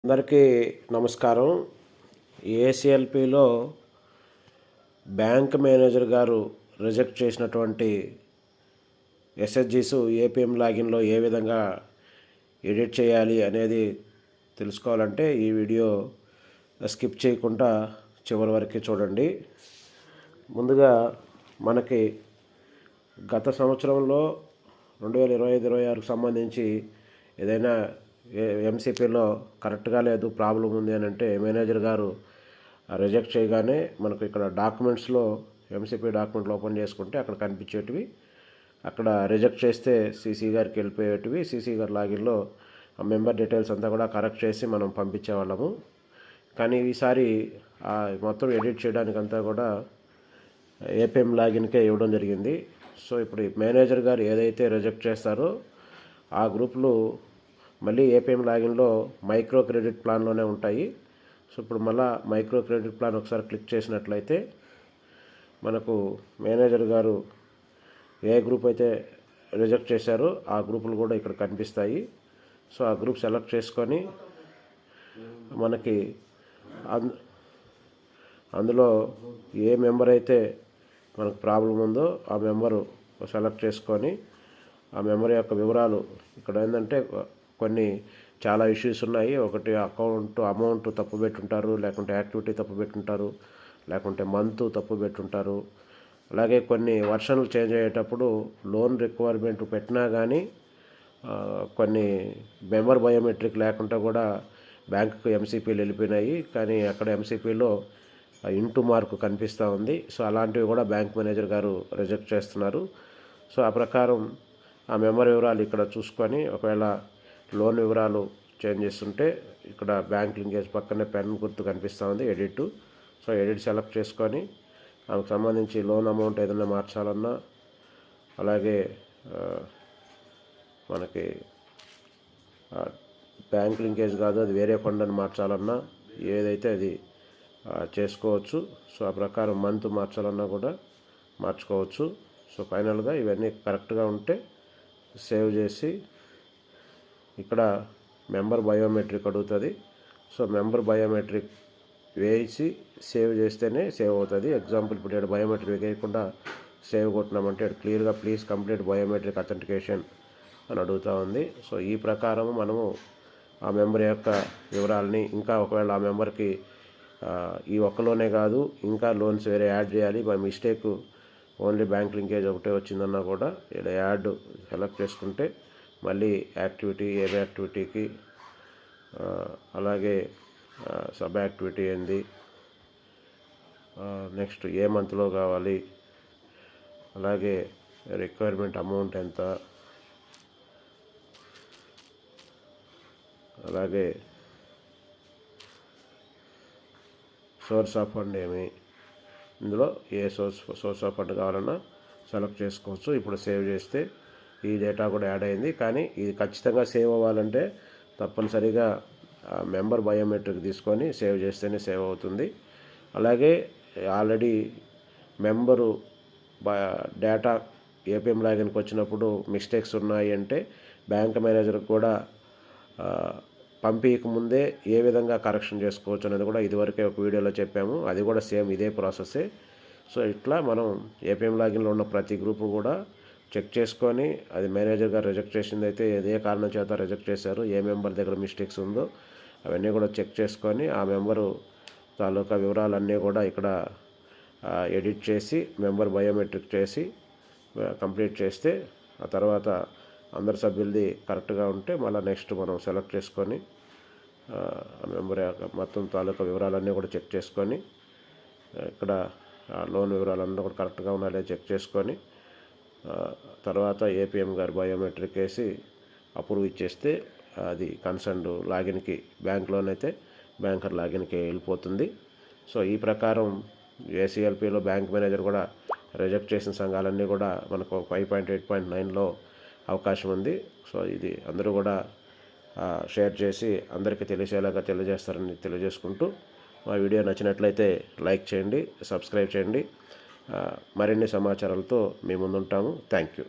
అందరికీ నమస్కారం. ఏసీఎల్పిలో bank manager గారు రిజెక్ట్ చేసినటువంటి ఎస్హెచ్జీస్ ఏపీఎం లాగిన్లో ఏ విధంగా ఎడిట్ చేయాలి అనేది తెలుసుకోవాలంటే ఈ వీడియో స్కిప్ చేయకుండా చివరి వరకు చూడండి. ముందుగా మనకి గత సంవత్సరంలో 2025-26కు సంబంధించి ఏదైనా ఎంసీపీలో కరెక్ట్గా లేదు, ప్రాబ్లం ఉంది అని అంటే మేనేజర్ గారు రిజెక్ట్ చేయగానే మనకు ఇక్కడ డాక్యుమెంట్స్లో ఎంసీపీ డాక్యుమెంట్లు ఓపెన్ చేసుకుంటే అక్కడ కనిపించేటివి, అక్కడ రిజెక్ట్ చేస్తే సీసీ గారికి వెళ్ళిపోయేటివి. సీసీ గారి లాగిన్లో ఆ మెంబర్ డీటెయిల్స్ అంతా కూడా కరెక్ట్ చేసి మనం పంపించేవాళ్ళము. కానీ ఈసారి మొత్తం ఎడిట్ చేయడానికంతా కూడా ఏపీఎం లాగిన్కే ఇవ్వడం జరిగింది. సో ఇప్పుడు మేనేజర్ గారు ఏదైతే రిజెక్ట్ చేస్తారో ఆ గ్రూపులు మళ్ళీ ఏపీఎం లాగిన్లో మైక్రో క్రెడిట్ ప్లాన్లోనే ఉంటాయి. సో ఇప్పుడు మళ్ళీ మైక్రో క్రెడిట్ ప్లాన్ ఒకసారి క్లిక్ చేసినట్లయితే మనకు మేనేజర్ గారు ఏ గ్రూప్ అయితే రిజెక్ట్ చేశారో ఆ గ్రూపులు కూడా ఇక్కడ కనిపిస్తాయి. సో ఆ గ్రూప్ సెలెక్ట్ చేసుకొని మనకి అందులో ఏ మెంబర్ అయితే మనకు ప్రాబ్లం ఉందో ఆ మెంబరు సెలెక్ట్ చేసుకొని ఆ మెంబర్ యొక్క వివరాలు ఇక్కడ ఏంటంటే కొన్ని చాలా ఇష్యూస్ ఉన్నాయి. ఒకటి అమౌంట్ తప్పు పెట్టుంటారు, లేకుంటే యాక్టివిటీ తప్పు పెట్టుంటారు, లేకుంటే మంత్ తప్పు పెట్టుంటారు. అలాగే కొన్ని వర్షన్లు చేంజ్ అయ్యేటప్పుడు లోన్ రిక్వైర్మెంట్ పెట్టినా కానీ కొన్ని మెంబర్ బయోమెట్రిక్ లేకుండా కూడా బ్యాంకుకు ఎంసీపీలు వెళ్ళిపోయినాయి. కానీ అక్కడ ఎంసీపీలో ఇంటూ మార్కు కనిపిస్తూ ఉంది. సో అలాంటివి కూడా బ్యాంక్ మేనేజర్ గారు రిజెక్ట్ చేస్తున్నారు. సో ఆ ప్రకారం ఆ మెంబర్ వివరాలు ఇక్కడ చూసుకొని ఒకవేళ లోన్ వివరాలు చేంజ్ చేస్తుంటే ఇక్కడ బ్యాంక్ లింకేజ్ పక్కనే పెన్ గుర్తు కనిపిస్తూ ఉంది, ఎడిట్. సో ఎడిట్ సెలెక్ట్ చేసుకొని ఆమెకు సంబంధించి లోన్ అమౌంట్ ఏదైనా మార్చాలన్నా, అలాగే మనకి బ్యాంక్ లింకేజ్ కాదు అది వేరే ఫండ్ అని మార్చాలన్నా ఏదైతే అది చేసుకోవచ్చు. సో ఆ ప్రకారం మంత్ మార్చాలన్నా కూడా మార్చుకోవచ్చు. సో ఫైనల్గా ఇవన్నీ కరెక్ట్గా ఉంటే సేవ్ చేసి ఇక్కడ మెంబర్ బయోమెట్రిక్ అడుగుతుంది. సో మెంబర్ బయోమెట్రిక్ వేసి సేవ్ చేస్తేనే సేవ్ అవుతుంది. ఎగ్జాంపుల్ ఇప్పుడు ఇక్కడ బయోమెట్రిక్ వేయకుండా సేవ్ కొట్టినామంటే క్లియర్గా ప్లీజ్ కంప్లీట్ బయోమెట్రిక్ అథెంటికేషన్ అని అడుగుతూ ఉంది. సో ఈ ప్రకారం మనము ఆ మెంబర్ యొక్క వివరాలని ఇంకా ఒకవేళ ఆ మెంబర్కి ఈ ఒక్కలోనే కాదు ఇంకా లోన్స్ వేరే యాడ్ చేయాలి, by mistake only bank linkage ఒకటే వచ్చిందన్నా కూడా ఇలా యాడ్ సెలెక్ట్ చేసుకుంటే మళ్ళీ యాక్టివిటీ ఏ యాక్టివిటీకి అలాగే సబ్ యాక్టివిటీ ఏంది, నెక్స్ట్ ఏ మంత్లో కావాలి, అలాగే రిక్వైర్మెంట్ అమౌంట్ ఎంత, అలాగే సోర్స్ ఆఫ్ ఫండ్ ఏమి, ఇందులో ఏ సోర్స్ ఆఫ్ ఫండ్ కావాలన్నా సెలెక్ట్ చేసుకోవచ్చు. ఇప్పుడు సేవ్ చేస్తే ఈ డేటా కూడా యాడ్ అయింది. కానీ ఇది ఖచ్చితంగా సేవ్ అవ్వాలంటే తప్పనిసరిగా మెంబర్ బయోమెట్రిక్ తీసుకొని సేవ్ చేస్తేనే సేవ్ అవుతుంది. అలాగే ఆల్రెడీ మెంబరు డేటా ఏపీఎం లాగిన్కి వచ్చినప్పుడు మిస్టేక్స్ ఉన్నాయి అంటే బ్యాంక్ మేనేజర్కి కూడా పంపించక ముందే ఏ విధంగా కరెక్షన్ చేసుకోవచ్చు అనేది కూడా ఇదివరకే ఒక వీడియోలో చెప్పాము. అది కూడా సేమ్ ఇదే ప్రాసెస్సే. సో ఇట్లా మనం ఏపీఎం లాగిన్లో ఉన్న ప్రతి గ్రూపు కూడా చెక్ చేసుకొని అది మేనేజర్ గారు రిజెక్ట్ చేసింది అయితే ఏ కారణం చేత రిజెక్ట్ చేశారు, ఏ మెంబర్ దగ్గర మిస్టేక్స్ ఉందో అవన్నీ కూడా చెక్ చేసుకొని ఆ మెంబరు తాలూకా వివరాలన్నీ కూడా ఇక్కడ ఎడిట్ చేసి మెంబర్ బయోమెట్రిక్ చేసి కంప్లీట్ చేస్తే ఆ తర్వాత అందరి సభ్యులది కరెక్ట్గా ఉంటే మళ్ళీ నెక్స్ట్ మనం సెలెక్ట్ చేసుకొని మెంబర్ మొత్తం తాలూకా వివరాలన్నీ కూడా చెక్ చేసుకొని ఇక్కడ లోన్ వివరాలన్నీ కూడా కరెక్ట్గా ఉన్నాయో చెక్ చేసుకొని తర్వాత ఏపీఎం గారు బయోమెట్రిక్ వేసి అప్రూవ్ ఇచ్చేస్తే అది కన్సర్న్ లాగిన్కి బ్యాంక్లోనైతే బ్యాంకర్ లాగిన్కి వెళ్ళిపోతుంది. సో ఈ ప్రకారం ఏసీఎల్పిలో బ్యాంక్ మేనేజర్ కూడా రిజెక్ట్ చేసిన సంఘాలన్నీ కూడా మనకు 5.8.9లో అవకాశం ఉంది. సో ఇది అందరూ కూడా షేర్ చేసి అందరికీ తెలిసేలాగా తెలియజేస్తారని తెలియజేసుకుంటూ మా వీడియో నచ్చినట్లయితే లైక్ చేయండి, సబ్స్క్రైబ్ చేయండి. మరిన్ని సమాచారాలతో మీ ముందుంటాము. Thank you.